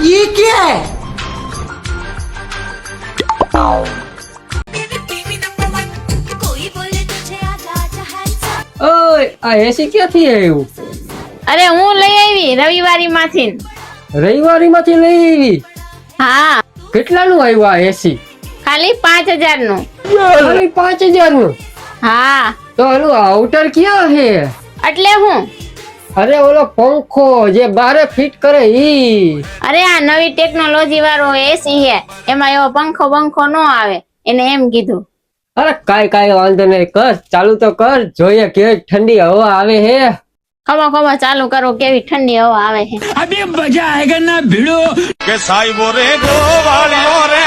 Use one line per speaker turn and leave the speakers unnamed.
ये क्या है?
ઓય આ એસી ક્યાંથી આવ્યું?
અરે હું લઈ આવી રવિવારી માંથી.
રવિવારી માંથી લઈ આવી?
હા,
કેટલાનું આવ્યું આ એસી?
ખાલી 5000 નું.
ખાલી 5000 નું?
હા,
તો આનું આઉટર ક્યાં છે?
એટલે હું?
અરે ઓલો પંખો જે બારે ફિટ કરે ઈ.
અરે આ નવી ટેકનોલોજી વાળો એસી છે, એમાં એવો પંખો નો આવે, એને એમ કીધું.
અરે કાઈ વાંધો નહીં, કર ચાલુ તો કર, જોઈએ કેવી ઠંડી હવા આવે હે.
ખમો ચાલુ કરો, કેવી ઠંડી હવા આવે છે.
अभी मजा आएगा ना भिड़ो
કે સાહેબો રે ગોવાળિયો રે